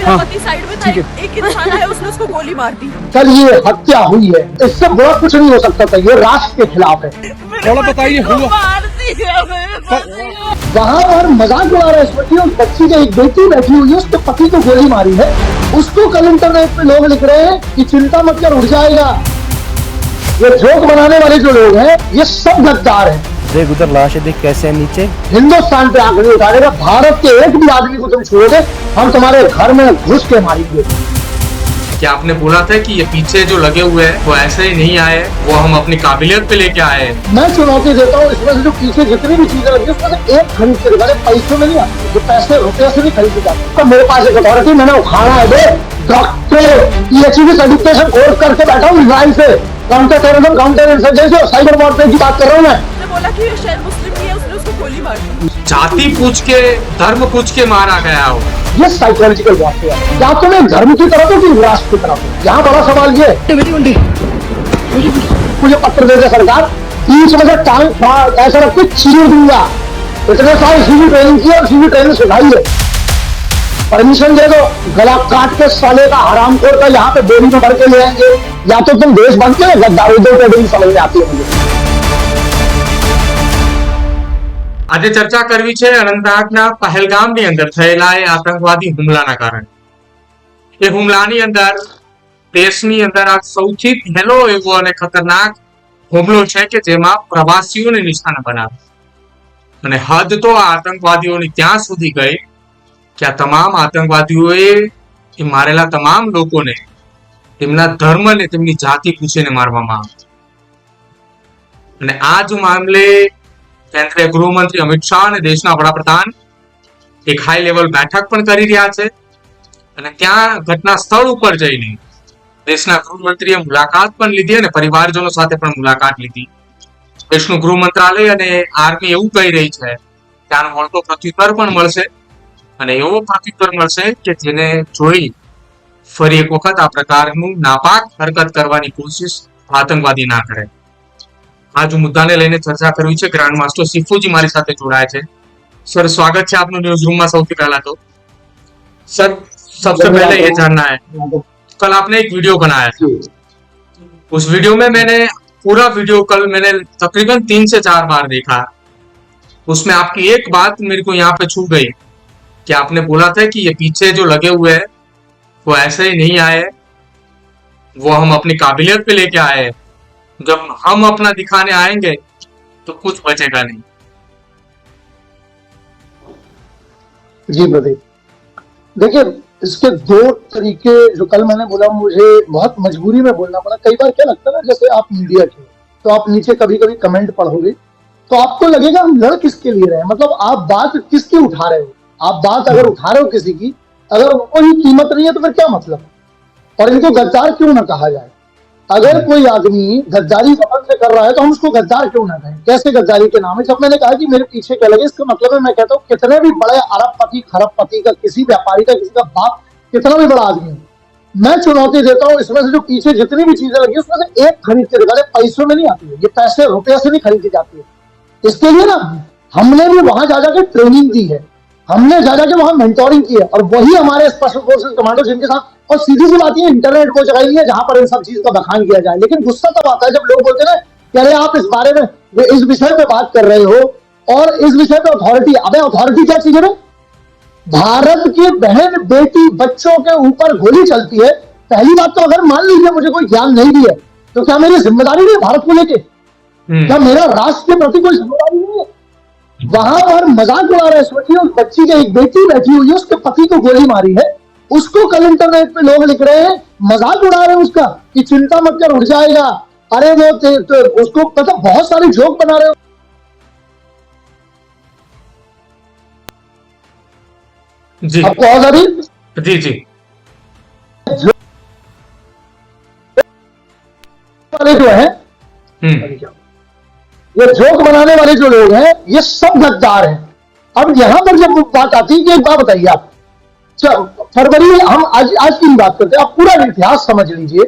मेरा पति साइड में था, एक इंसान आया, उसने उसको गोली मार दी। कल ये हत्या हुई है, इससे बड़ा कुछ नहीं हो सकता था, ये राष्ट्र के खिलाफ है। थोड़ा बताइए वहाँ पर मजाक उड़ा रहे हैं, उस बच्ची की एक बेटी बैठी हुई है, उसके पति को गोली मारी है, उसको कल इंटरनेट पे लोग लिख रहे हैं कि चिंता मत कर, उठ जाएगा। ये जोक बनाने वाले जो लोग हैं, ये सब गद्दार हैं। देख उधर लाशें देख कैसे है नीचे। हिंदुस्तान पे आंकड़े उठाएगा, भारत के एक भी आदमी को तुम छोड़ोगे, हम तुम्हारे घर में घुस के मारेंगे। क्या आपने बोला था कि ये पीछे जो लगे हुए हैं वो ऐसे ही नहीं आए, वो हम अपनी काबिलियत पे लेके आए हैं। मैं चुनौती देता हूँ, इसमें से जो पीछे जितनी भी चीजें लगी उसमें से एक खरीद के दिखा दे, पैसों में नहीं आती, जो पैसे रुपये से भी खरीदे जाते। तो मेरे पास एक अथॉरिटी, मैंने उखाड़ा है, दे डॉक्टर PhD सर्टिफिकेशन कोर्स करके बैठा हूँ इजराइल से, काउंटर टेररिज्म, काउंटर इंसर्जेंसी और साइबर वॉरफेयर की बात कर रहा हूँ मैं। बोला कि ये शायद मुस्लिम नहीं है, उसने उसको गोली मार दी। जाति पूछ के, धर्म पूछ के मारा गया हो, ये साइकोलॉजिकल वॉरफेयर है। या तो मैं धर्म की तरफ हूँ कि राष्ट्र की तरफ हूँ। यहाँ बड़ा सवाल ये मुझे पत्र दे दे सरकार, बीच में से टांग ऐसा रख के चीर दूंगा। इतने साल सीवी ट्रेनिंग की और सीवी ट्रेनिंग सिखाई है, परमिशन दे दो, गला काट के साले का हरामखोर का यहाँ पे बोरी में भर के ले आएंगे। या तो तुम देश बनते हो, गद्दारी दो ट्रेडिंग समझ में आती है मुझे। આજે ચર્ચા કરવી છે અનંતનાગના પહેલગામની અંદર થયેલા એ આતંકવાદી હુમલાના કારણે। એ હુમલાની અંદર દેશની અંદર આ સૌથી પહેલો એવો અને ખતરનાક હુમલો છે કે જેમાં પ્રવાસીઓને નિશાન બનાવે અને હદ તો આ આતંકવાદીઓની ત્યાં સુધી ગઈ કે આ તમામ આતંકવાદીઓએ એ મારેલા તમામ લોકોને તેમના ધર્મને, તેમની જાતિ પૂછીને મારવામાં આવે અને આ જ મામલે કેન્દ્રીય ગૃહમંત્રી અમિત શાહ અને દેશના વડાપ્રધાન એક હાઈ લેવલ બેઠક પણ કરી રહ્યા છે અને ત્યાં ઘટના સ્થળ ઉપર જઈને દેશના ગૃહમંત્રીએ મુલાકાત પણ લીધી અને પરિવારજનો સાથે પણ મુલાકાત લીધી। દેશનું ગૃહ મંત્રાલય અને આર્મી એવું કહી રહી છે કે આનો વળતો પ્રત્યુત્તર પણ મળશે અને એવો પ્રત્યુત્તર મળશે કે જેને જોઈ ફરી એક વખત આ પ્રકારનું નાપાક હરકત કરવાની કોશિશ આતંકવાદી ના કરે। आज मुद्दाने लईने चर्चा करवी छे। ग्रांड मास्टर सिफूजी मारी साथे जोड़ाया छे। सर स्वागत है आपनु न्यूज रूम में। सौथी पहला तो सर सबसे पहले ये जानना है, कल आपने एक वीडियो बनाया था, उस वीडियो में मैंने पूरा वीडियो कल मैंने तकरीबन 3 से 4 बार देखा। उसमें आपकी एक बात मेरे को यहाँ पे छू गई कि आपने बोला था कि ये पीछे जो लगे हुए हैं वो ऐसे ही नहीं आए, वो हम अपनी काबिलियत पे लेके आए हैं। जब हम अपना दिखाने आएंगे तो कुछ बचेगा नहीं। जी प्रदीप, देखिए इसके 2 तरीके जो कल मैंने बोला, मुझे बहुत मजबूरी में बोलना पड़ा। कई बार क्या लगता है ना, जैसे आप मीडिया के तो आप नीचे कभी कभी कमेंट पढ़ोगे तो आपको लगेगा हम लड़ किसके लिए रहे हैं, मतलब आप बात किसकी उठा रहे हो। आप बात अगर उठा रहे हो किसी की, अगर उनको ही कीमत नहीं है तो फिर क्या मतलब, और इनको गद्दार क्यों ना कहा जाए। अगर कोई आदमी गद्दारी वतन से कर रहा है तो हम उसको गद्दार क्यों ना कहें। कैसे गद्दारी के नाम है। जब मैंने कहा कि मेरे पीछे क्या लगे, इसका मतलब है मैं कहता हूँ कितने भी बड़े अरबपति खरबपति का, किसी व्यापारी का, किसी का बाप कितना भी बड़ा आदमी, मैं चुनौती देता हूँ, इसमें से जो पीछे जितनी भी चीजें लगी उसमें से एक खरीद के दिखा दे, पैसों में नहीं आती है, ये पैसे रुपये से भी खरीदी जाती है। इसके लिए ना हमने भी वहां जा जाकर ट्रेनिंग दी है, हमने जा जाके वहां मेंटोरिंग की है, और वही हमारे स्पेशल फोर्सेस कमांडो जिनके साथ, और सीधी सी बात है इंटरनेट को जगह नहीं है जहां पर इन सब चीज का बखान किया जाए। लेकिन गुस्सा तब आता है जब लोग बोलते हैं ना कि अरे आप इस बारे में, इस विषय पे बात कर रहे हो और इस विषय पे अथॉरिटी। अबे अथॉरिटी क्या चीज है। भारत की बहन बेटी बच्चों के ऊपर गोली चलती है। पहली बात तो अगर मान लीजिए मुझे कोई ज्ञान नहीं भी है तो क्या मेरी जिम्मेदारी नहीं है भारत को लेके, क्या मेरा राष्ट्र के प्रति कोई जिम्मेदारी नहीं है। वहां पर मजाक उड़ा रहे हैं, उस बच्ची की एक बेटी बैठी हुई है, उसके पति को गोली मारी है, उसको कल इंटरनेट पे लोग लिख रहे हैं, मजाक उड़ा रहे हैं उसका कि चिंता मत कर, उठ जाएगा। अरे वो तो उसको मतलब बहुत सारे जोक बना रहे हो। जी आपको आवाज आ रही? जी जी वाले जो है, ये जोक बनाने वाले जो लोग हैं, ये सब गद्दार हैं। अब यहां पर जब बात आती है कि एक बात बताइए आप, फरवरी में हम आज की बात करते हैं, आप पूरा इतिहास समझ लीजिए।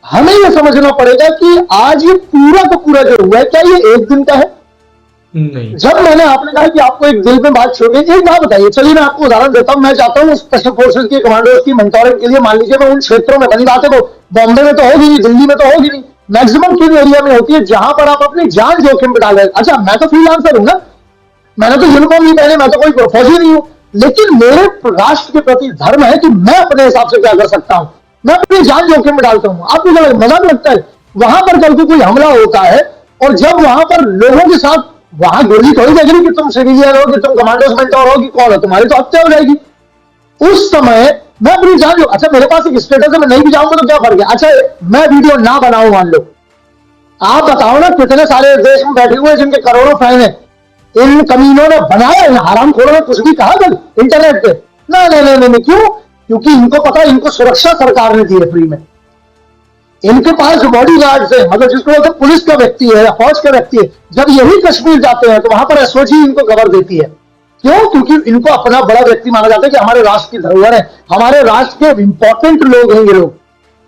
हमें यह समझना पड़ेगा कि आज ये पूरा का पूरा जो हुआ है, क्या ये एक दिन का है? नहीं। जब मैंने आपने कहा कि आपको एक दिल में बात छोड़ी, एक बात बताइए, चलिए मैं आपको उदाहरण देता हूं। मैं चाहता हूं स्पेशल फोर्सेस के कमांडोज की मेंटोरिंग के लिए, मान लीजिए मैं उन क्षेत्रों में, बनी बात है, वो बॉम्बे में तो होगी नहीं, दिल्ली में तो होगी नहीं, मैक्सिमम किन एरिया में होती है जहां पर आप अपनी जान जोखिम में डाल रहे हैं। अच्छा, मैं तो फ्रीलांसर हूं ना, मैंने तो यूनिफॉर्म नहीं पहने, मैं तो कोई फौजी नहीं हूं, लेकिन मेरे राष्ट्र के प्रति धर्म है कि मैं अपने हिसाब से क्या कर सकता हूं, मैं अपनी जान जोखिम में डालता हूं। आपको क्या मजाक लगता है? वहां पर कल को कोई हमला होता है और जब वहां पर लोगों के साथ, वहां गोली थोड़ी लगेगी कि तुम सिविलियन हो, कि तुम कमांडो मेंटोर हो, कि कौन हो, तुम्हारी तो हत्या हो जाएगी उस समय। मैं अपनी जान, अच्छा मेरे पास एक स्टेटस है, मैं नहीं भी जाऊंगा तो क्या फर्क है? अच्छा मैं वीडियो ना बनाऊं, मान लो, आप बताओ ना कितने सारे देश में बैठे हुए जिनके करोड़ों फैन है, इन कमीनों ने बनाया, इन हरामखोरों ने कुछ भी कहा कल इंटरनेट पे? नहीं, क्यों? क्योंकि इनको पता है इनको सुरक्षा सरकार ने दी है फ्री में। इनके पास जो बॉडी गार्ड्स है, मतलब जिसको बोलते हैं पुलिस का व्यक्ति है या फौज का व्यक्ति है, जब यही कश्मीर जाते हैं तो वहां पर एसओजी इनको कवर देती है। क्यों? क्योंकि इनको अपना बड़ा व्यक्ति माना जाता है कि हमारे राष्ट्र की धरोहर है, हमारे राष्ट्र के इंपॉर्टेंट लोग हैं ये लोग।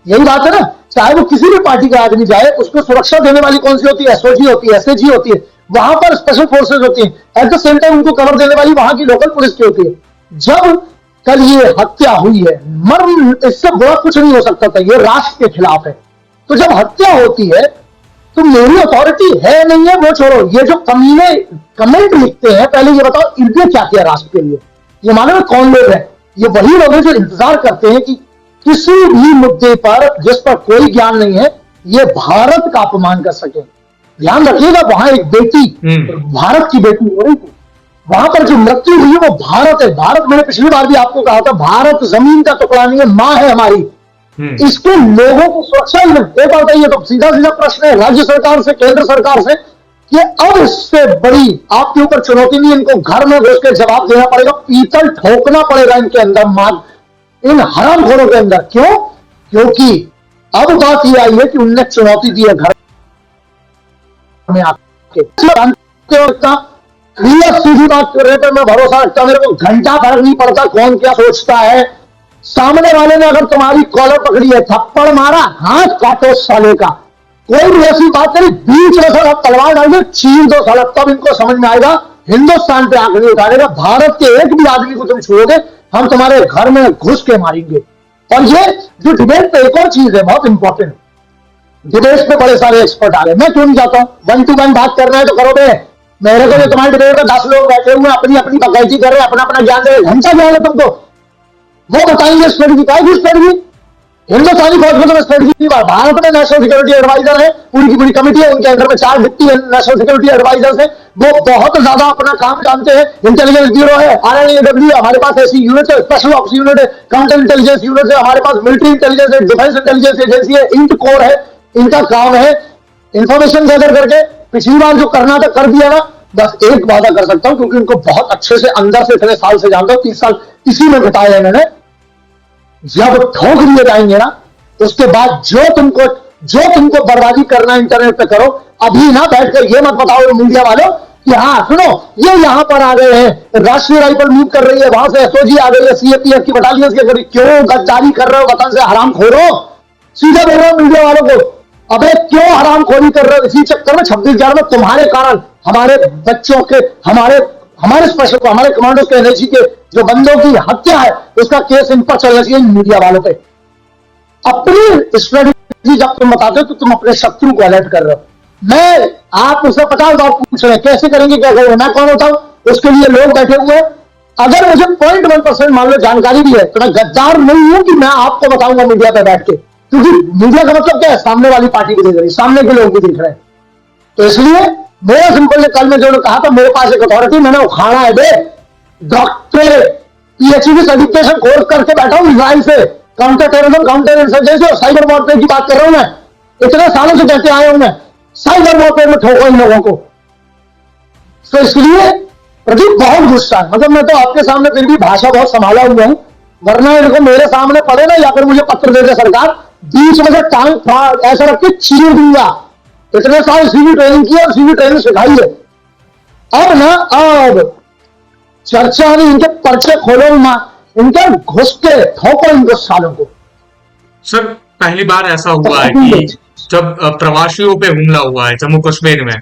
यही बात है ना, चाहे वो किसी भी पार्टी का आदमी जाए, उसको सुरक्षा देने वाली कौन सी होती है? एसओजी होती है, एसएजी होती है, वहां पर स्पेशल फोर्सेज होती है। एट द सेम टाइम उनको कवर देने वाली वहां की लोकल पुलिस की होती है। जब कल ये हत्या हुई है, मर्म इससे बुरा कुछ नहीं हो सकता था, ये राष्ट्र के खिलाफ है। तो जब हत्या होती है तो मेरी अथॉरिटी है नहीं है वो छोड़ो, ये जो कमीने कमेंट लिखते हैं, पहले ये बताओ इनने क्या किया राष्ट्र के लिए? ये मालूम कौन लोग हैं? ये वही लोग हैं जो इंतजार करते हैं कि किसी भी मुद्दे पर जिस पर कोई ज्ञान नहीं है, ये भारत का अपमान कर सके। ध्यान रखिएगा, वहां एक बेटी, भारत की बेटी हो रही थी, वहां पर जो मृत्यु हुई है वो भारत है। भारत, मैंने पिछली बार भी आपको कहा था, भारत जमीन का टुकड़ा नहीं है, मां है हमारी। इसके लोगों को सुरक्षा ही नहीं। एक बात है, ये तो सीधा सीधा प्रश्न है राज्य सरकार से, केंद्र सरकार से, कि अब इससे बड़ी आपके ऊपर चुनौती नहीं, इनको घर में घुस के जवाब देना पड़ेगा, पीतल ठोकना पड़ेगा इनके अंदर, इन हरामखोरों के अंदर। क्यों? क्योंकि अब बात यह आई है कि उनने चुनौती दी है घर में आके। सीधी बात कर रहे थे, मैं भरोसा रखता, मेरे को घंटा फर्क नहीं पड़ता कौन क्या सोचता है। सामने वाले ने अगर तुम्हारी कॉलर पकड़ी है, थप्पड़ मारा, हाथ काटो साले का। कोई भी ऐसी बात करी, बीच में साला तलवार डाल दो, चीर दो साला, तब इनको समझ में आएगा हिंदुस्तान पे आंख नहीं उठाएगा। भारत के एक भी आदमी को तुम छुओगे, हम तुम्हारे घर में घुस के मारेंगे। और ये जो डिबेट पे एक और चीज है बहुत इंपॉर्टेंट, डिबेट पे बड़े सारे एक्सपर्ट आ गए, मैं क्यों नहीं जाता हूं? 1 to 1 बात करना है तो करो बे। मेरे को जो तुम्हारे डिबेट में 10 लोग बैठे हुए अपनी अपनी बकैती कर रहे हैं, अपना अपना ज्ञान दे रहे, घंटा ज्ञान है तुमको, वो बताएंगे स्ट्रेटजी। क्या है स्ट्रेटजी? हिंदुस्तानी फौज में तो स्ट्रेटजी, भारत में नेशनल सिक्योरिटी एडवाइजर है, पूरी की पूरी कमेटी है, उनके अंदर में 4 डिप्टी नेशनल सिक्योरिटी एडवाइजर्स है, वो बहुत ज्यादा अपना काम जानते हैं। इंटेलिजेंस ब्यूरो है, RNAW, हमारे पास ऐसी यूनिट है, स्पेशल ऑप्स यूनिट है, काउंटर इंटेलिजेंस यूनिट है, हमारे पास मिलिट्री इंटेलिजेंस है, डिफेंस इंटेलिजेंस एजेंसी है, इंट कोर है। इनका काम है इंफॉर्मेशन गैदर करके, पिछली बार जो करना था कर दिया ना। बस एक वादा कर सकता हूं, क्योंकि इनको बहुत अच्छे से अंदर से इतने साल से जानता हूं, 30 साल इसी में बिताए हैं मैंने। जब ठोक दिए जाएंगे ना, उसके बाद जो तुमको बर्बादी करना इंटरनेट पे करो। अभी ना बैठकर ये मत बताओ मीडिया वालों कि हाँ सुनो ये यहां पर आ गए हैं, राष्ट्रीय राइफल मूव कर रही है, वहां से एसओजी आ गई है, सीएपीएफ की बटालियन के करीब, क्यों गद्दारी कर रहे हो वतन से हरामखोरो? सीधा बोल रहा हूं मीडिया वालों को, अबे क्यों हरामखोरी कर रहे हो? इसी चक्कर में 26/11 में तुम्हारे कारण हमारे बच्चों के, हमारे स्पेशल, हमारे कमांडोज के, एनएसजी के जो बंदों की हत्या है, उसका केस इन पर चलना चाहिए मीडिया वालों पे। अपनी स्ट्रेटजी जब तुम बताते हो तो तुम अपने शत्रु को अलर्ट कर रहे हो। मैं आप उससे 50 बार पूछ रहे हैं कैसे करेंगे, क्या करेंगे, मैं कौन होता हूं? उसके लिए लोग बैठे हुए हैं। अगर मुझे 0.1% मान लो जानकारी भी है तो मैं गद्दार नहीं हूं कि मैं आपको बताऊंगा मीडिया पे बैठ के, क्योंकि मीडिया का मतलब क्या है? सामने वाली पार्टी भी देख रही, सामने के लोग भी दिख रहे हैं। तो इसलिए मेरा सिंपल, कल में जो कहा था, मेरे पास एक अथॉरिटी, मैंने उखाड़ा है बे, डॉक्टर PhD सर्टिफिकेशन कोर्स करके बैठा हूं इजराइल से, काउंटर टेररिज्म, काउंटर इंसर्जेंसी और साइबर वॉरफेयर की बात कर रहा हूं मैं। इतने सालों से कहते आया हूं मैं, साइबर वॉरफेयर में ठोको इन लोगों को। तो इसलिए प्रदीप बहुत गुस्सा है, मतलब मैं तो आपके सामने फिर भी भाषा बहुत संभाला हुआ हूं, वरना इनको मेरे सामने पड़े ना, या फिर मुझे पत्र दे दे सरकार, बीच में से टांग ऐसा रख के चीर दूंगा। इतने साल सीवी ट्रेनिंग की और सीवी ट्रेनिंग सिखाई है। अब चर्चा नहीं, इनके पर्चे खोलो, इनके घुस के ठोको इनको सालों को। सर पहली बार ऐसा हुआ है कि जब प्रवासियों पे हमला हुआ है जम्मू कश्मीर में,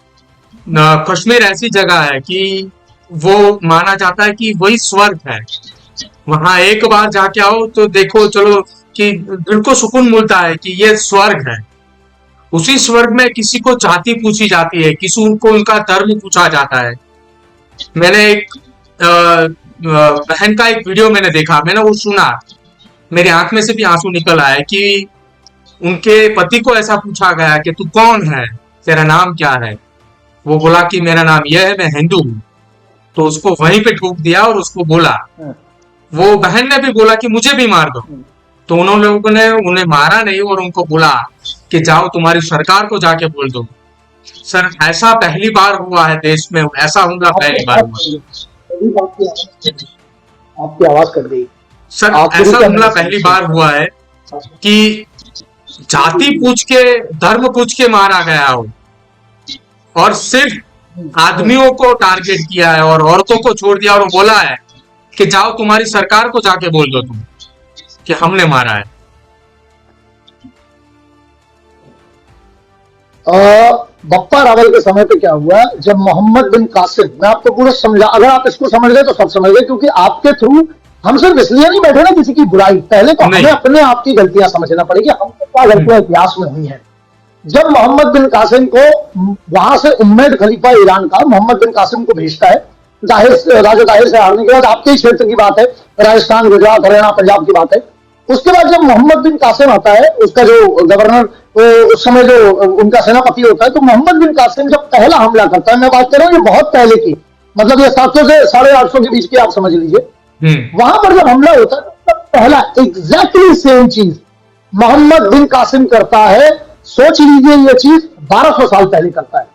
कश्मीर ऐसी जगह है कि वो माना जाता है कि वही स्वर्ग है। वहां एक बार जाके आओ तो देखो चलो कि दिल को सुकून मिलता है कि ये स्वर्ग है। उसी स्वर्ग में किसी को जाति पूछी जाती है, किसी को उनका धर्म पूछा जाता है। मैंने एक बहन का एक वीडियो मैंने देखा, मैंने वो सुना, मेरे आंख में से भी आंसू निकल आए कि उनके पति को ऐसा पूछा गया कि तू कौन है, तेरा नाम क्या है। वो बोला कि मेरा नाम यह है, मैं हिंदू हूँ। तो उसको वहीं पे ठोक दिया और उसको बोला, वो बहन ने भी बोला कि मुझे भी मार दो। तो उन्होंने लोगों ने उन्हें मारा नहीं और उनको बोला कि जाओ तुम्हारी सरकार को जाके बोल दो। सर ऐसा पहली बार हुआ है देश में, ऐसा हमला पहली बार हुआ। आपकी आवाज कट गई सर, ऐसा हमला पहली बार हुआ है कि जाति पूछ के, धर्म पूछ के मारा गया हो, और सिर्फ आदमियों को टारगेट किया है और औरतों को छोड़ दिया और बोला है कि जाओ तुम्हारी सरकार को जाके बोल दो तुम कि हमने मारा है। बप्पा रावल के समय पे क्या हुआ, जब मोहम्मद बिन कासिम, मैं आपको पूरा समझा, अगर आप इसको समझ गए तो सब समझ गए, क्योंकि आपके थ्रू हम सिर्फ इसलिए नहीं बैठे ना किसी की बुराई, पहले तो हमें अपने आप की गलतियां समझना पड़ेगी, हमको क्या गलतियां इतिहास में हुई है। जब मोहम्मद बिन कासिम को वहां से उम्मेद खलीफा ईरान का मोहम्मद बिन कासिम को भेजता है, राजा ताहिर से हारने के बाद, आपके ही क्षेत्र की बात है, राजस्थान, गुजरात, हरियाणा, पंजाब की बात है। उसके बाद जब मोहम्मद बिन कासिम आता है, उसका जो गवर्नर उस समय जो उनका सेनापति होता है, तो मोहम्मद बिन कासिम जब पहला हमला करता है, मैं बात कर रहा हूँ ये बहुत पहले की, मतलब ये 700 से 850 के बीच की आप समझ लीजिए, वहां पर जब हमला होता है तब पहला एग्जैक्टली सेम चीज मोहम्मद बिन कासिम करता है। सोच लीजिए ये चीज 1200 साल पहले करता है।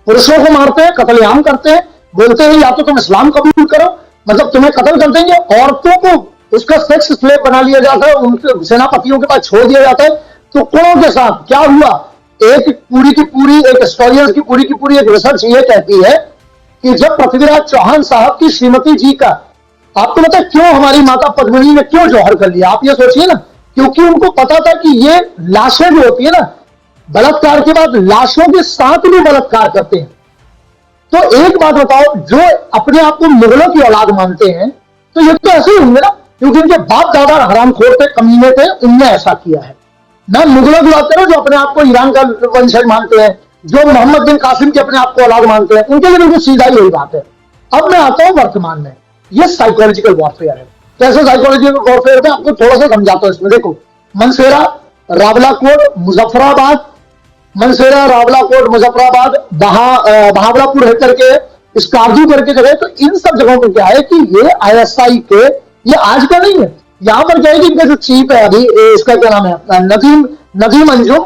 पुरुषों को मारते हैं, कत्लेआम करते हैं, बोलते हैं या तो तुम इस्लाम कबूल करो, मतलब तुम्हें कत्ल कर देंगे। औरतों को उसका सेक्स स्लेव बना लिया जाता है, उनके सेनापतियों के पास छोड़ दिया जाता है। तो कुणों के साथ क्या हुआ, एक पूरी की पूरी एक हिस्टोरियंस की पूरी एक रिसर्च ये कहती है कि जब पृथ्वीराज चौहान साहब की श्रीमती जी का, आपको पता है क्यों हमारी माता पद्मिनी ने क्यों जौहर कर लिया, आप ये सोचिए ना, क्योंकि उनको पता था कि ये लाशें जो होती है ना, बलात्कार के बाद लाशों के साथ भी बलात्कार करते हैं। तो एक बात बताओ, जो अपने आप को मुगलों की औलाद मानते हैं, तो ये तो ऐसे ही होंगे ना, क्योंकि उनके बाप दादा हरामखोर थे, कमीने थे, उनने ऐसा किया है। मैं मुगलों की बात करूं जो अपने आप को ईरान का वंशज मानते हैं, जो मोहम्मद बिन कासिम के अपने आप को औलाद मानते हैं, उनके लिए बिल्कुल सीधा ही यही बात है। अब मैं आता हूं वर्तमान में, ये साइकोलॉजिकल वॉरफेयर है। कैसे साइकोलॉजिकल वॉरफेयर है, आपको थोड़ा सा समझाता हूं इसमें। देखो, मनसेरा, रावलाकोट, मुजफ्फराबाद, मनसेरा, रावलाकोट, मुजफ्फराबाद, बहावलापुर है करके, स्कार्दू करके जगह, तो इन सब जगहों पर क्या है कि ये ISI के, ये आज का नहीं है, यहां पर क्या है कि इनका जो चीफ है अभी, इसका क्या नाम है, नदीम अंजुम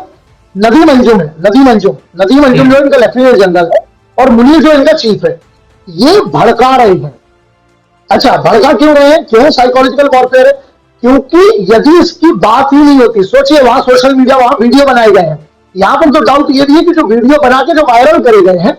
जो इनका लेफ्टिनेंट जनरल है, और मुनीर जो इनका चीफ है, ये भड़का रहे हैं। अच्छा, भड़का क्यों रहे हैं, क्यों साइकोलॉजिकल वॉरफेयर है, क्योंकि यदि इसकी बात ही नहीं होती, सोचिए वहां सोशल मीडिया, वहां वीडियो बनाए गए हैं, यहां पर तो डाउट ये भी है कि जो वीडियो बना के जो वायरल करे गए हैं,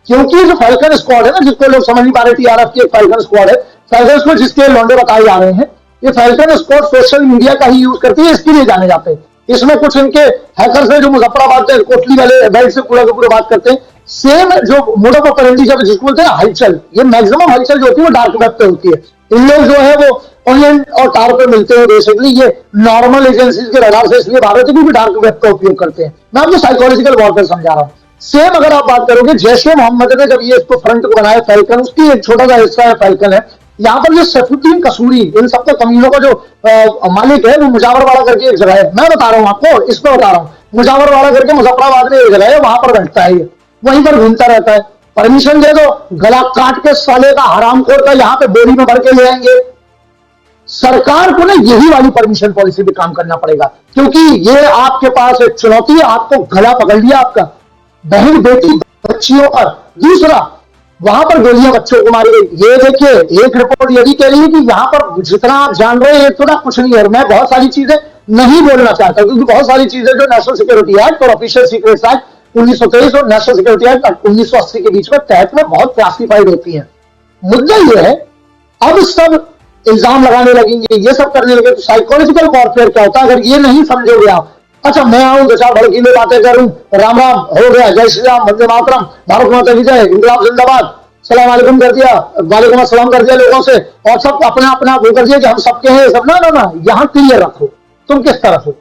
क्योंकि जो फैल्कन स्क्वाड है ना, जिसको लोग समझ नहीं पा रहे, TRF की एक फैल्कन स्क्वाड है, फैल्कन स्क्वाड जिसके लौंडे बताए जा रहे हैं, ये फैल्कन स्क्वाड सोशल मीडिया का ही यूज करती है, इसके लिए जाने जाते हैं। इसमें कुछ इनके हैकर्स हैं जो मुजफ्फराबाद के कोटली वाले बेल्ट से पूरा का पूरा बात करते हैं। सेम जो मोड ऑफ ऑपरेंडी जब जिसको बोलते हैं हलचल, ये मैक्सिमम हलचल जो होती है वो डार्क वेब पे होती है। इन लोग जो है वो ऑनलाइन और टार पे मिलते हैं, बेसिकली ये नॉर्मल एजेंसीज के रडार से इसलिए भाग रहे थे क्योंकि डार्क वेब का उपयोग करते हैं। मैं आपको साइकोलॉजिकल वॉरफेयर समझा रहा हूँ। सेम अगर आप बात करोगे, जैश ए मोहम्मद ने जब ये इसको फ्रंट को बनाया फैल्कन, उसकी एक छोटा सा हिस्सा है फैल्कन है। यहाँ पर जो सैफुद्दीन कसूरी, इन सबके कमीनों का जो मालिक है, वो मुजावरवाड़ा करके एक जगह है, मैं बता रहा हूँ आपको, इस पर बता रहा हूँ, मुजावरवाड़ा करके मुजफ्फराबाद में एक जगह है, वहां पर बैठता है, ये वहीं पर घूमता रहता है। परमिशन दे दो, गला काट के साले का हरामखोर का यहाँ पे बोरी में भर के ले आएंगे। सरकार को ना यही वाली परमिशन पॉलिसी पे काम करना पड़ेगा, क्योंकि ये आपके पास एक चुनौती है, आपको गला पकड़ लिया आपका, बहन बेटी बच्चियों पर। दूसरा, वहां पर गोलियां बच्चों को मारी गई। ये देखिए, एक रिपोर्ट यही कह रही है कि यहां पर जितना आप जान रहे हैं थोड़ा कुछ नहीं है। मैं बहुत सारी चीजें नहीं बोलना चाहता, क्योंकि बहुत सारी चीजें जो नेशनल सिक्योरिटी एक्ट और ऑफिशियल सीक्रेट्स एक्ट 1923 और नेशनल सिक्योरिटी एक्ट 1980 के बीच में तहत में बहुत क्लासिफाइड होती है। मुद्दा यह है, अब सब इल्जाम लगाने लगेंगे, ये सब करने लगे, तो साइकोलॉजिकल वॉरफेयर क्या होता है, अगर ये नहीं समझोगे आप, अच्छा मैं आऊं दो चार भड़कीले बातें करूं, राम राम हो गया, जय श्री राम, वंदे मातरम, भारत माता की जय, इंकलाब जिंदाबाद, सलाम वालेकुम कर दिया, वालेकुम अस्सलाम कर दिया लोगों से, और सब अपना अपना वो कर दिया कि हम सबके हैं सब। ना ना ना, यहाँ क्लियर रखो तुम किस तरफ हो,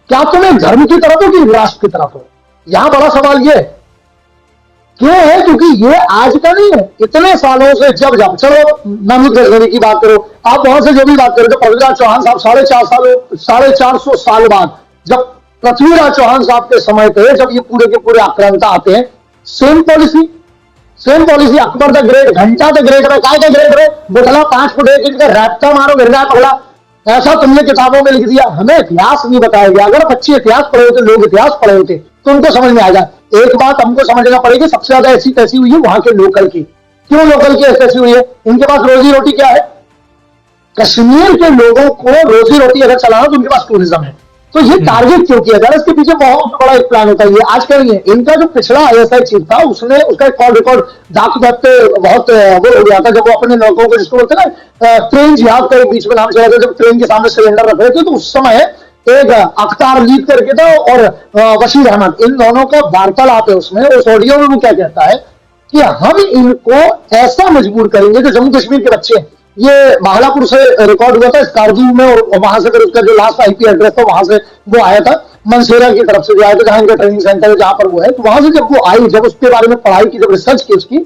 क्या तुम एक धर्म की तरफ हो कि राष्ट्र की तरफ हो। यहां बड़ा सवाल ये क्यों है, क्योंकि ये आज का नहीं है, इतने सालों से जब जब चलो महमूद गजनवी की बात करो, आप वहां से जो भी बात करो, तो पृथ्वीराज चौहान साहब 450 साल बाद जब पृथ्वीराज चौहान साहब के समय पे जब ये पूरे के पूरे आक्रांता आते हैं, same policy Akbar the great, घंटा द ग्रेट में काय का ग्रेट रे, बुठला 5 फुट 1 इंच का रैप्टा मारो गिर जाए पगला, ऐसा तुमने किताबों में लिख दिया। हमें इतिहास नहीं बताया गया। अगर बच्चे इतिहास पढ़े होते, लोग इतिहास पढ़े होते तो उनको समझ में आ जाए। एक बात हमको समझना पड़ेगी, सबसे ज्यादा ऐसी तैसी हुई है वहां के लोकल की। क्यों लोकल की ऐसी हुई है? इनके पास रोजी रोटी क्या है? कश्मीर के लोगों को रोजी रोटी अगर चलाना तो उनके पास टूरिज्म है। तो ये टारगेट क्यों किया जा रहा है? इसके पीछे बहुत बड़ा एक प्लान होता है। ये आज का नहीं है, इनका जो पिछला ISI चीफ था उसने उसका एक कॉल रिकॉर्ड डाक वक्त पे बहुत वो हो गया था, जब वो अपने लोगों को जिसको बोलते ना ट्रेन जिहाद का बीच में नाम चला था, जब ट्रेन के सामने सिलेंडर रख रहे थे, तो उस समय एक अख्तार लीड करके था और बशीर अहमद, इन दोनों का वार्तालाप है उसमें। उस ऑडियो में वो क्या कहता है कि हम इनको ऐसा मजबूर करेंगे, जो जम्मू कश्मीर के बच्चे, ये बागलापुर से रिकॉर्ड हुआ था कारगिल में, और वहां से फिर उसका जो लास्ट IP एड्रेस था वहां से वो आया था, मनसेरा की तरफ से जो आया था, जहां इनका ट्रेनिंग सेंटर है जहां पर वो है। तो वहां से जब वो आई, जब उसके बारे में पढ़ाई की, जब रिसर्च की उसकी,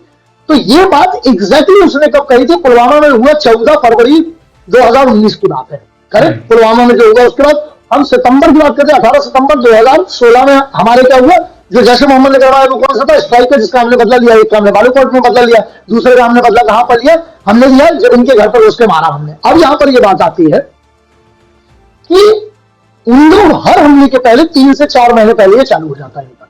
तो ये बात एग्जैक्टली उसने कब कही थी? पुलवामा में हुआ 14 फरवरी 2019 की बात है, करेक्ट? पुलवामा में जो हुआ, उसके बाद हम सितंबर की बात करते हैं, 18 सितंबर 2016 में हमारे क्या हुआ, जो जैसे मोहम्मद ने करवाया वो कौन सा था? स्ट्राइक का, जिसका हमने बदला लिया। एक का हमने बालूकोट में बदला लिया, दूसरे का हमने बदला कहां पर लिया? हमने लिया जब इनके घर पर उसके मारा हमने। अब यहां पर यह बात आती है कि उन लोग हर हमले के पहले 3 से 4 महीने पहले ये चालू हो जाता है इनका।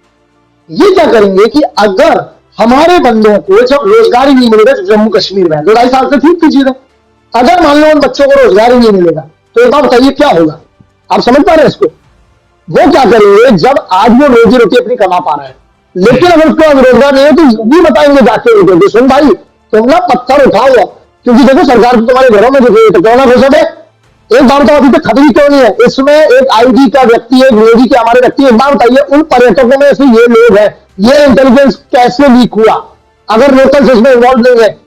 ये क्या करेंगे कि अगर हमारे बंदों को जब रोजगार ही नहीं मिलेगा, जम्मू कश्मीर में 2-2.5 साल से ठीक की चीजें, अगर मान लो उन बच्चों को रोजगार ही नहीं मिलेगा तो एक बात बताइए क्या होगा? आप समझ पा रहे हैं इसको? वो क्या करेंगे, जब आज वो रोजी रोटी अपनी कमा पा रहा है, लेकिन अगर उसको रोजगार नहीं है तो ये भी बताएंगे जाके उनको, सुन भाई तुम ना पत्थर उठाओ, क्योंकि देखो सरकार तो तुम्हारे घरों में दिख रही है, तो क्यों ना घुस है। एक बार तो अभी तक खतरी क्यों नहीं है? इसमें एक ID का व्यक्ति है, नेवी के हमारे व्यक्ति। एक बार बताइए, उन पर्यटकों में से ये लोग हैं, ये इंटेलिजेंस कैसे लीक हुआ? अगर लोकल इसमें इन्वॉल्व नहीं है,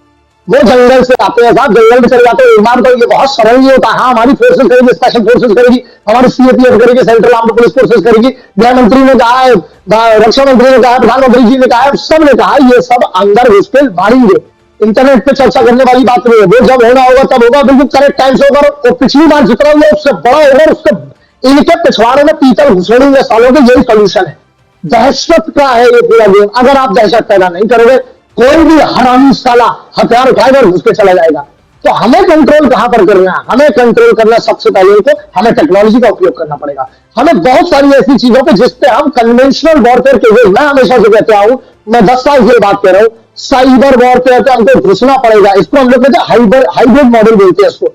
वो जंगल से आते हैं साहब, जंगल में चले जाते हैं। एक बार तो ये बहुत सरल नहीं होता। हाँ, हमारी फोर्सेस करेगी, स्पेशल फोर्सेस करेगी, हमारी CAPF करेगी, सेंट्रल आर्म्ड पुलिस फोर्सेस करेगी, गृह मंत्री ने कहा है, रक्षा मंत्री ने कहा है, प्रधानमंत्री जी ने कहा है, सब ने कहा ये सब अंदर घुस के मारेंगे। इंटरनेट पे चर्चा करने वाली बात नहीं है, वो जब होना होगा तब होगा, बिल्कुल करेक्ट टाइम से होगा। और पिछली बार जितना हुआ उससे बड़ा होगा, उसके इनके पिछवाड़े में पीतल घुसेड़ेंगे सालों के, यही सोल्यूशन है। दहशत का है ये पूरा गेम। अगर आप दहशत पैदा नहीं करोगे, कोई भी हरामी साला हथियार उठाएगा और घुस के चला जाएगा। तो हमें कंट्रोल कहां पर करना है? हमें कंट्रोल करना सबसे पहले तो हमें टेक्नोलॉजी का उपयोग करना पड़ेगा। हमें बहुत सारी ऐसी चीजों पे जिससे हम कन्वेंशनल वॉरफेयर के लिए, मैं हमेशा से कहता हूं, मैं 10 साल से बात कर रहा हूं, साइबर वॉरफेयर पे हमको घुसना पड़ेगा। इसको हम लोग कहते हैं हाइब्रिड मॉडल बोलते हैं इसको।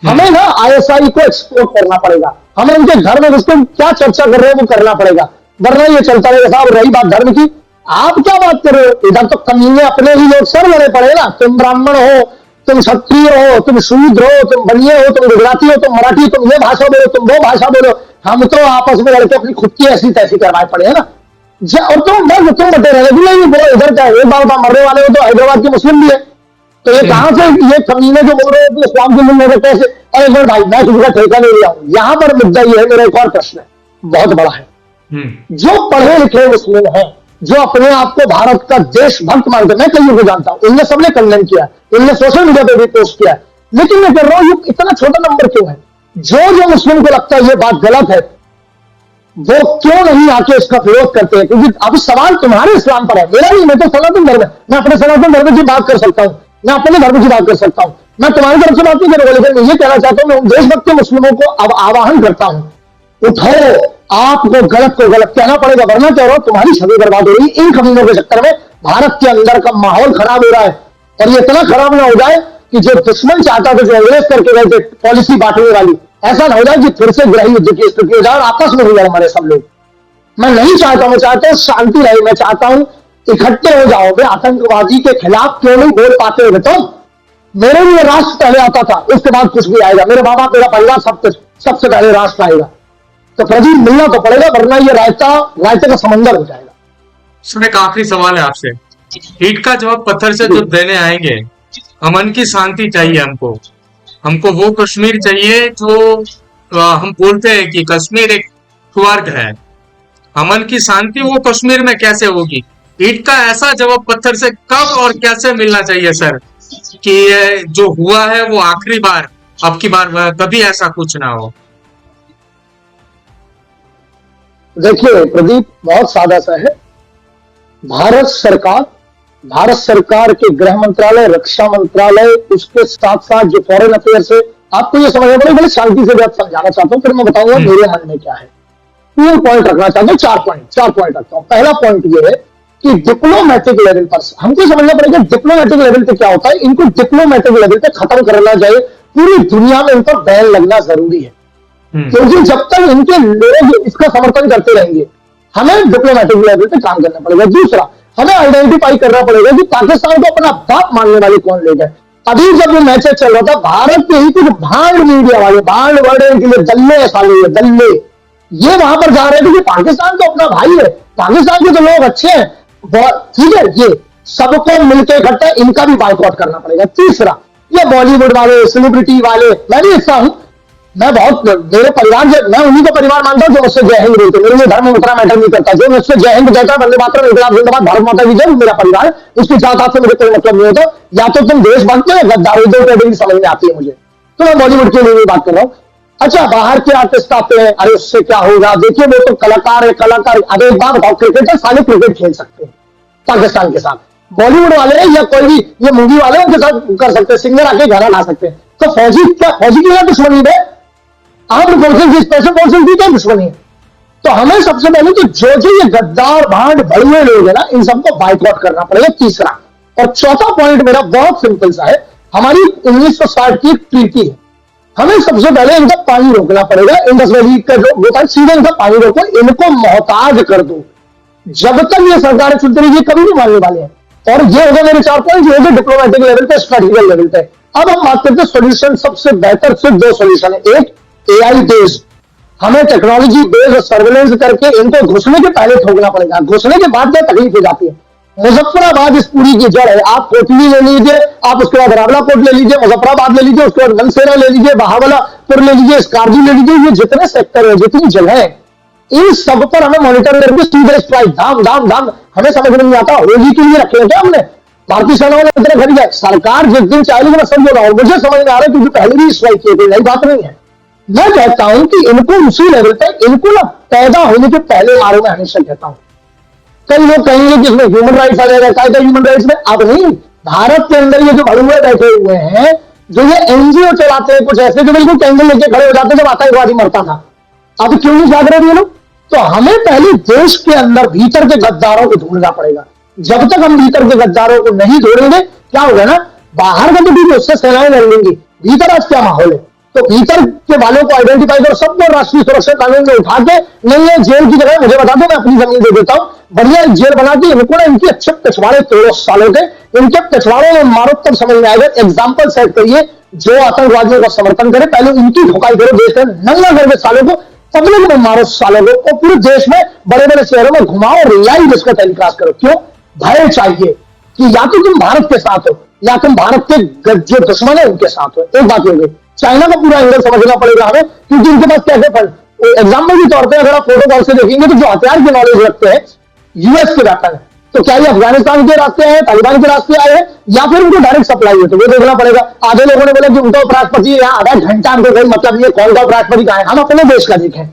हमें ना ISI को एक्सपोर्ट करना पड़ेगा। हमें उनके घर में घुसकर क्या चर्चा कर रहे हैं वो करना पड़ेगा, वरना ये चलता रहेगा साहब। रही बात धर्म की, आप क्या बात कर रहे हो? इधर तो कमीने अपने ही लोग सर लड़े पड़े ना। तुम ब्राह्मण हो, तुम क्षत्रिय हो, तुम शूद्र हो, तुम बनिए हो, तुम गुजराती हो, तुम मराठी, तुम ये भाषा बोलो, तुम वो भाषा बोलो। हम तो आपस में लड़के अपनी खुद की ऐसी तैसी करवाए पड़े है ना। और तुम बटे रहे नहीं बोलो इधर क्या है? एक बार मरने वाले हो तो हैदराबाद के मुस्लिम भी है, तो ये कहां से ये कमीने जो बोल रहे हो इस्लाम की मिलने कैसे? अरे एक बार भाई, मैं किसी का ठेका नहीं लिया हूं। यहां पर मुद्दा ये है, मेरा एक और प्रश्न है, बहुत बड़ा है। जो पढ़े लिखे मुस्लिम हैं, जो अपने आप को भारत का देशभक्त मानते, मैं कईयों को जानता हूं, इनने सबने कंडेम किया, इनने सोशल मीडिया पे भी पोस्ट किया, लेकिन मैं कर रहा हूं, ये इतना छोटा नंबर क्यों है? जो मुस्लिम को लगता है ये बात गलत है, वो क्यों नहीं आके इसका विरोध करते हैं? क्योंकि अब सवाल तुम्हारे इस्लाम पर है, मेरा नहीं। मैं तो सनातन धर्म है, मैं अपने सनातन धर्म की बात कर सकता हूं, मैं अपने धर्म की बात कर सकता हूं, मैं तुम्हारी तरफ से बात नहीं करूंगा। लेकिन मैं ये कहना चाहता हूं, मैं देशभक्त मुस्लिमों को अब आह्वान करता हूं, उठो, आपको गलत को गलत कहना पड़ेगा, वरना कह रहा हूं तुम्हारी छवि बर्बाद हो रही है। इन कमीनों के चक्कर में भारत के अंदर का माहौल खराब हो रहा है, और ये इतना खराब ना हो जाए कि जो दुश्मन चाहता था, जो अंग्रेज करके गए थे पॉलिसी बांटने वाली, ऐसा ना हो जाए कि फिर से गृह युद्ध की स्थिति हो जाए और आपस में ही लड़ मरे सब लोग। मैं नहीं चाहता हूं, मैं चाहता हूं शांति रहे, मैं चाहता हूं इकट्ठे हो जाओगे। आतंकवादी के खिलाफ क्यों नहीं बोल पाते हो? तुम, मेरे लिए राष्ट्र पहले आता था, उसके बाद कुछ भी आएगा। मेरे बाबा, मेरा परिवार, सब कुछ, सबसे पहले राष्ट्र आएगा। तो प्रदीप मिलना तो पड़ेगा, वरना ये रायते का समंदर हो जाएगा। सर एक आखिरी सवाल है आपसे, ईंट का जवाब पत्थर से जो देने आएंगे, अमन की शांति चाहिए हमको वो कश्मीर चाहिए जो हम बोलते हैं कि कश्मीर एक स्वर्ग है। अमन की शांति वो कश्मीर में कैसे होगी? ईंट का ऐसा जवाब पत्थर से कब और कैसे मिलना चाहिए सर, कि ये जो हुआ है वो आखिरी बार, अब की बार कभी ऐसा कुछ ना हो। देखिए प्रदीप, बहुत सादा सा है। भारत सरकार के गृह मंत्रालय, रक्षा मंत्रालय, उसके साथ साथ जो फॉरेन अफेयर्स है, आपको ये समझना पड़ेगा। बड़े शांति से बात समझाना चाहता हूं, फिर मैं बताऊंगा मेरे मन में क्या है। 3 पॉइंट रखना चाहता हूं, 4 पॉइंट रखता हूं। पहला पॉइंट ये है कि डिप्लोमेटिक लेवल पर हमको समझना पड़ेगा डिप्लोमेटिक लेवल पे क्या होता है। इनको डिप्लोमेटिक लेवल पे खत्म करना चाहिए, पूरी दुनिया में इन पर बैन लगना जरूरी है, क्योंकि जब तक इनके लोग इसका समर्थन करते रहेंगे, हमें डिप्लोमेटिक लेवल पे काम करना पड़ेगा। दूसरा, हमें आइडेंटिफाई करना पड़ेगा कि पाकिस्तान को अपना बाप मानने वाले कौन लोग हैं। अभी जब ये मैच चल रहा था, भारत के ही कुछ भांड मीडिया वाले, भांड वर्ड के लिए दल्ले साले दल्ले, ये वहां पर जा रहे थे कि पाकिस्तान तो अपना भाई है, पाकिस्तान के तो लोग अच्छे हैं, ठीक है। ये सबको मिलकर इकट्ठा इनका भी बाइकआउट करना पड़ेगा। तीसरा, ये बॉलीवुड वाले, सेलिब्रिटी वाले, मैं भी हिस्सा हूं, मैं बहुत, मेरे परिवार से, मैं उन्हीं को परिवार मानता हूं जो मुझसे जय हिंद बोलते। मेरे लिए धर्म उतना मैटर नहीं करता, जो मुझसे जय हिंद कहता है, वंदे मातरम, इंकलाब जिंदाबाद, भारत माता की जय, मेरा परिवार, उसकी जात से मुझे कोई मतलब नहीं होता। या तो तुम देशभक्त हो, गद्दार, दो कैटेगरी समझ में आती है मुझे। तो मैं बॉलीवुड के लिए भी बात कर रहा हूं। अच्छा, बाहर के आर्टिस्ट आते हैं, अरे उससे क्या होगा, देखिए वो तो कलाकार है, कलाकार। अरे एक बात बताओ, क्रिकेटर सारे क्रिकेट खेल सकते हैं पाकिस्तान के साथ, बॉलीवुड वाले या कोई भी ये मूवी वाले उनके साथ कर सकते हैं, सिंगर आके गाना गा सकते हैं। तो फौजी की क्या दुश्मनी है? आर्म्ड फोर्सेस की, स्पेशल फोर्सेस की क्या दुश्मनी है? तो हमें सबसे पहले तो जो ये गद्दार भांड बड़ुए लोग है ना, इन सबको बाइकआउट करना पड़ेगा। तीसरा और चौथा पॉइंट मेरा बहुत सिंपल सा है, हमारी 1960 की एक ट्रीटी है, हमें सबसे पहले इनका पानी रोकना पड़ेगा। इंडस वैली का जो होता है, सीधे इनका पानी रोको, इनको मोहताज कर दो। जब तक ये सरकारें चुनती रही, कभी नहीं मानने वाले हैं। और ये हो गए मेरे 4 पॉइंट, ये हो गए डिप्लोमेटिक लेवल पे, स्ट्रेटेजिक लेवल पे। अब हम बात करते हैं सोल्यूशन। सबसे बेहतर सिर्फ 2 सोल्यूशन है। एक, एआई बेस्ड, हमें टेक्नोलॉजी बेस्ड सर्वेलेंस करके इनको घुसने के पहले ठोकना पड़ेगा। घुसने के बाद क्या तकलीफ हो जाती है। मुजफ्फराबाद इस पूरी की जड़ है। आप कोटली ले लीजिए, आप उसके बाद रावलाकोट ले लीजिए, मुजफ्फराबाद ले लीजिए, उसके बाद नलसेरा ले लीजिए, बहावलापुर ले लीजिए, स्कारजी ले लीजिए, ये जितने सेक्टर है, जितनी जगह है, इन सब पर हमें मॉनिटर करके सीधे स्ट्राइक, धाम धाम धाम। हमें समझ में नहीं आता, होली के लिए रखे क्या हमने, भारतीय सेना ने इतने खरीदा। सरकार जिस दिन चाहेगी मैं सब बोल रहा हूं, मुझे समझ में आ रहा है, क्योंकि पहले भी स्ट्राइक किए, कोई नई बात नहीं है। मैं कहता हूं कि इनको उसी लेवल पे, इनको ना पैदा होने के पहले मारो। मैं हमेशा कहता हूं, कई लोग कहेंगे कि इसमें ह्यूमन राइट्स आ जाएगा, क्या ह्यूमन राइट्स में? अब नहीं, भारत के अंदर ये जो भड़ुए बैठे हुए हैं, जो ये एनजीओ चलाते हैं, कुछ ऐसे जो बिल्कुल कैंडल लेके खड़े हो जाते जब आतंकवादी मरता था, अब क्यों नहीं जाग रहे ये लोग? तो हमें पहले देश के अंदर भीतर के गद्दारों को ढूंढना पड़ेगा। जब तक हम भीतर के गद्दारों को नहीं ढूंढेंगे, क्या होगा ना, बाहर का तो भी उससे सेनाएं लड़ लेंगी, भीतर आज क्या माहौल है। तो भीतर के वालों को आइडेंटिफाई करो, सबको राष्ट्रीय सुरक्षा कानून में उठा के, नहीं है जेल की जगह मुझे बता दो, मैं अपनी जमीन दे देता हूं, बढ़िया जेल बना के इनको ना, इनकी अच्छे पिछवाड़े तोड़ो सालों के, इनके पिछवाड़ों में मारो, तब समझ में आएगा। एग्जाम्पल सेट करिए, जो आतंकवादियों का समर्थन करे पहले उनकी धोखाई करो, देश में नंगा करके सालों को, पब्लिक में मारो सालों को, और पूरे देश में बड़े बड़े शहरों में घुमाओ, लाइव इसका टेलीकास्ट करो। क्यों? भय चाहिए कि या तो तुम भारत के साथ हो, या तुम भारत के जो दुश्मन है उनके साथ हो। एक बात हो गई, चाइना का पूरा एंगल समझना पड़ेगा हमें, क्योंकि इनके पास कैसे फंड। एग्जाम्पल के तौर पे अगर आप फोटो कॉल से देखेंगे तो जो हथियार की नॉलेज रखते हैं यूएस के वेपन है, तो क्या ये अफगानिस्तान के रास्ते आए, तालिबान के रास्ते आए हैं, या फिर उनको डायरेक्ट सप्लाई है, तो वो देखना पड़ेगा। आधे लोगों ने बोला कि उनका उपराष्ट्रपति यहाँ आधा घंटा, हमको कोई मतलब नहीं है कौन का उपराष्ट्रपति कहा है, हम अपने देश का देखें।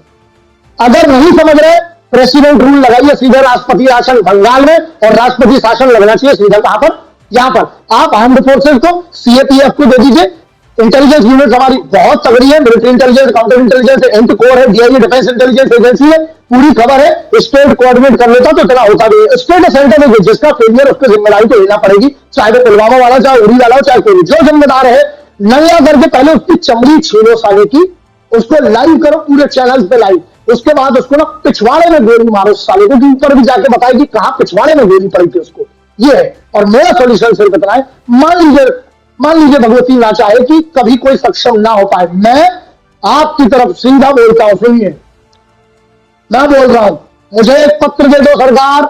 अगर नहीं समझ रहे, प्रेसिडेंट रूल लगाइए, सीधे राष्ट्रपति शासन बंगाल में, और राष्ट्रपति शासन लगना चाहिए सीधा कहां पर, यहां पर। आप आर्म्ड फोर्सेज को, सीएपीएफ को दे दीजिए, इंटेलिजेंस यूनिट हमारी बहुत तगड़ी है, मिलिट्री इंटेलिजेंस, काउंटर इंटेलिजेंस, एंट कोर है, डीआईए डिफेंस इंटेलिजेंस एजेंसी है, पूरी खबर है। स्टेट कोऑर्डिनेट कर लेता तो इतना होता भी है। स्टेट और सेंटर में जिसका फेलियर, उसको जिम्मेदारी तो लेना पड़ेगी, चाहे वो पुलवामा वाला, चाहे उरी वाला हो, चाहे कोई जो जिम्मेदार है, नंगा करके पहले उसकी चमड़ी छीनो साले की, उसको लाइव करो पूरे चैनल्स पे लाइव, उसके बाद उसको ना पिछवाड़े में गोली मारो साले को, कि ऊपर भी जाके बताए कि कहां पिछवाड़े में गोली पड़ी थी उसको। ये है, और मेरा सॉल्यूशन सिर्फ इतना है, मान लीजिए भगवती ना चाहे कि कभी कोई सक्षम ना हो पाए, मैं आपकी तरफ सीधा बोलता हूं, सुनिए, मैं बोल रहा हूं, मुझे एक पत्र दे दो सरकार,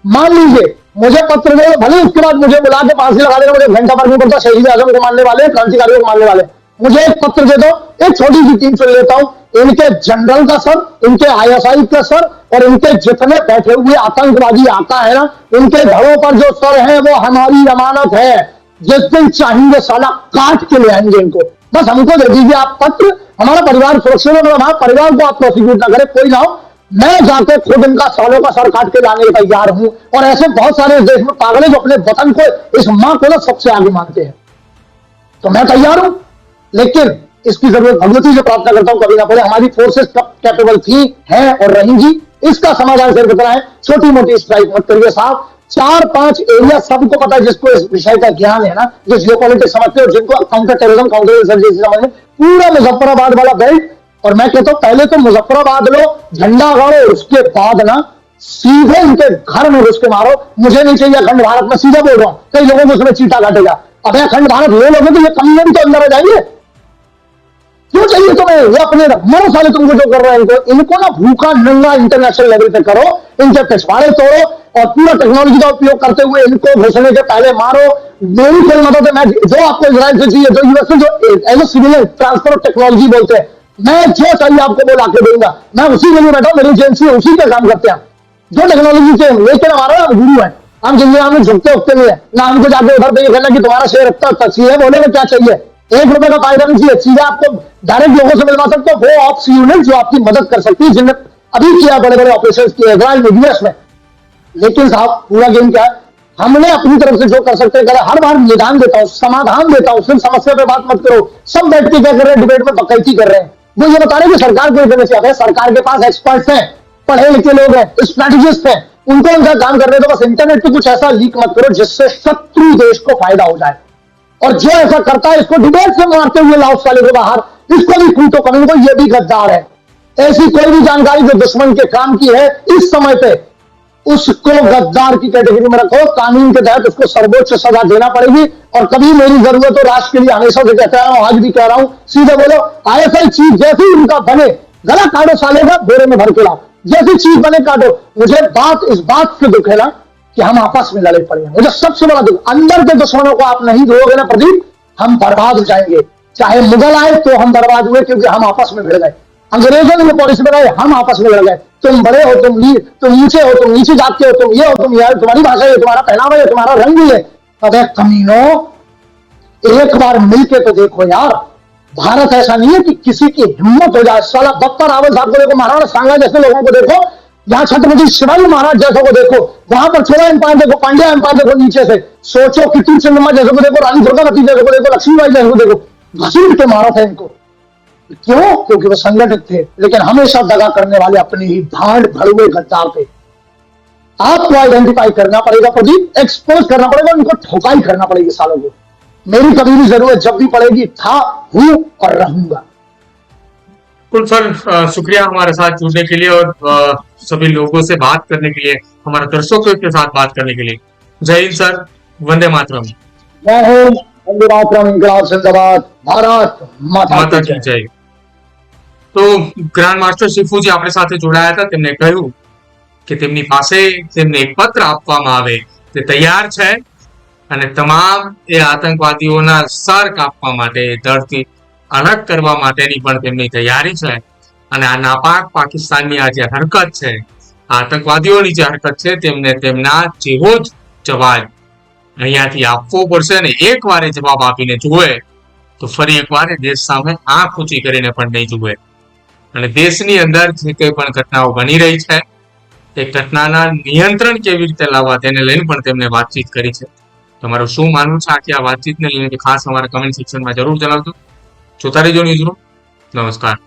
मान लीजिए मुझे पत्र दे दो, भले उसके बाद मुझे बुला के फांसी लगा देना, मुझे घंटा फर्क नहीं पड़ता, शहीद आजम को मानने वाले, क्रांतिकारियों को मानने वाले, मुझे एक पत्र दे दो, एक छोटी सी टीम चुन लेता हूं, इनके जनरल का सर, इनके आईएसआई का सर और इनके जितने बैठे हुए आतंकवादी आका है ना, इनके घरों पर जो सर है वो हमारी अमानत है, जिस दिन चाहेंगे साला काट के ले आएंगे इनको, बस हमको दे दीजिए आप पत्र, हमारा परिवार सुरक्षित हो, हमारे परिवार को आप प्रोसिक्यूट ना करें, कोई ना हो, मैं जाके खुद इनका सालों का सर काट के लाने को तैयार हूं। और ऐसे बहुत सारे इस देश में पागल हैं जो अपने वतन को, इस मां को ना सबसे आगे मानते हैं, तो मैं तैयार हूं, लेकिन इसकी जरूरत भगवती से प्रार्थना करता हूं कभी ना पड़े। हमारी फोर्सेस कैपेबल थी, हैं और रहेंगी, इसका समाधान सिर्फ इतना है, छोटी मोटी स्ट्राइक मत करिए साहब, 4-5 एरिया सबको पता है, जिसको इस विषय का ज्ञान है ना, जो जियोपॉलिटिक्स समझते हो, जिनको काउंटर टेररिज्म, काउंटर इंसर्जेंसी समझ में, पूरा मुजफ्फराबाद वाला बेल्ट, और मैं कहता हूं पहले तो मुजफ्फराबाद लो, झंडा गाड़ो, उसके बाद ना सीधे इनके घर में घुस के मारो। मुझे नहीं चाहिए अखंड भारत, में सीधा बोल रहा हूं, कई लोगों को उसमें चीटा काटेगा, अब अखंड भारत ले लोगे तो ये कमीने भी तो अंदर आ जाएंगे, क्यों चाहिए तुम्हें, ये अपने मरो साले, तुमको जो कर रहे हैं इनको ना भूखा नंगा इंटरनेशनल लेवल पे करो, इनके पिछवाड़े तोड़ो और पूरा टेक्नोलॉजी का उपयोग करते हुए इनको घुसने के पहले मारो। मेरी कोई मदद है, मैं जो आपको इजराइल से चाहिए, जो यूएस से, जो as a civilian transfer of technology बोलते हैं, मैं जो चाहिए आपको वो लाके दूंगा, मैं उसी के लिए बैठा हूं, मेरी एजेंसी उसी का काम करते हैं, जो टेक्नोलॉजी से लेकर हमारा गुरु है, हम जिंदगी में झुकते उठते नहीं है ना, हमको जाके उधर पे कहना कि तुम्हारा शेयर इतना तस्वीर है, बोले में क्या चाहिए, 1 रुपए का फायदा नहीं चाहिए, सीधा आपको डायरेक्ट लोगों से मिलवा सकते हो, वो ऑप्स यूनिट जो आपकी मदद कर सकती है, जिनने अभी किया बड़े बड़े ऑपरेशन किए इजराइल में, यूएस में। लेकिन साहब पूरा गेम क्या है, हमने अपनी तरफ से जो कर सकते हैं, हर बार निदान देता हूं, समाधान देता हूं, सिर्फ समस्या पे बात मत करो, सब बैठ के क्या कर रहे हैं, डिबेट में बकैती कर रहे हैं, वो ये बता रहे हैं कि सरकार को करने से है, सरकार के पास एक्सपर्ट्स हैं, पढ़े लिखे लोग हैं, स्ट्रेटेजिस्ट हैं, उनको उनका काम कर रहे हैं, तो बस इंटरनेट पे कुछ ऐसा लीक मत करो जिससे शत्रु देश को फायदा हो जाए, और जो ऐसा करता है इसको डिबेट से मारते हुए लाओ साले को बाहर, इसको भी कूटो कमेंट को, ये भी गद्दार है। ऐसी कोई भी जानकारी जो दुश्मन के काम की है इस समय पे, उसको गद्दार की कैटेगरी में रखो, कानून के तहत उसको सर्वोच्च सजा देना पड़ेगी। और कभी मेरी जरूरत हो राष्ट्र के लिए, हमेशा से कहता हूं, आज भी कह रहा हूं, सीधे बोलो, आईएसआई चीफ जैसे ही उनका बने, गला काटो साले का, बोरे में भर के लाओ, जैसी चीज बने काटो। मुझे इस बात से दुख है ना कि हम आपस में लड़े पड़े हैं, मुझे सबसे बड़ा दुख, अंदर के दुश्मनों को आप नहीं धोगे ना प्रदीप, हम बर्बाद हो जाएंगे। चाहे मुगल आए तो हम बर्बाद हुए, क्योंकि हम आपस में भिड़ गए, अंग्रेजों ने पॉलिसी बनाई, हम आपस में लड़ गए, तुम बड़े हो, तुम नीचे हो, तुम नीचे जाते हो, तुम ये हो, तुम यार, तुम्हारी भाषा है, तुम्हारा पहनावा है, तुम्हारा रंग भी है। अबे कमीनो, एक बार मिलके तो देखो यार, भारत ऐसा नहीं है कि किसी की हिम्मत हो जाए, साला बख्तर रावल साहब को देखो, महाराणा सांगा जैसे लोगों को देखो, यहाँ छत्रपति शिवाजी महाराज जैसों को देखो, वहां पर चोला एम्पायर देखो, पांड्या एम्पायर देखो, नीचे से सोचो, कितनी चंद्रमा जैसे को देखो, रानी दुर्गावती जैसे को देखो, लक्ष्मीबाई जैसे को देखो, घसीट के मारा था इनको। क्यों? क्योंकि वो संगठित थे, लेकिन हमेशा दगा करने वाले अपने ही भांड भड़ुए गद्दार थे। आपको आइडेंटिफाई करना पड़ेगा प्रदीप, एक्सपोज करना पड़ेगा, उनको ठोकाई करना पड़ेगी सालों को। मेरी कभी भी जरूरत जब भी पड़ेगी, था, हूं और रहूंगा। कुल सर, शुक्रिया हमारे साथ जुड़ने के लिए और सभी लोगों से बात करने के लिए, हमारे दर्शकों के साथ बात करने के लिए। जय हिंद सर, वंदे मातरम। जय हिंद, वंदे मातरम, इंकलाब जिंदाबाद, भारत माता की जय। તો ગ્રાન્ડ માસ્ટર શિફુજી આપણી સાથે જોડાયા હતા, તેમને કહ્યું કે તેમની પાસે તેમને એક પત્ર આપવામાં આવે તે તૈયાર છે અને તમામ એ આતંકવાદીઓના સર કાપવા માટે, ધરતી અલગ કરવા માટેની પણ તેમની તૈયારી છે। અને આ નાપાક પાકિસ્તાનની આ જે હરકત છે, આતંકવાદીઓની જે હરકત છે, તેમને તેમના જેવો જ જવાબ અહીંયાથી આપવો પડશે અને એક વાર જવાબ આપીને જુએ તો ફરી એકવાર દેશ સામે આંખ ઊંચી કરીને પણ નહીં જુએ। અને દેશની અંદર જે કંઈ પણ ઘટનાઓ બની રહી છે, તે ઘટનાના નિયંત્રણ કેવી રીતે લાવવા તેને લઈને પણ તેમને વાતચીત કરી છે। તમારું શું માનવું છે આખી આ વાતચીતને લઈને ખાસ અમારા કમેન્ટ સેક્શનમાં જરૂર જણાવજો। જોતા રહેજો ન્યૂઝરૂમ। નમસ્કાર।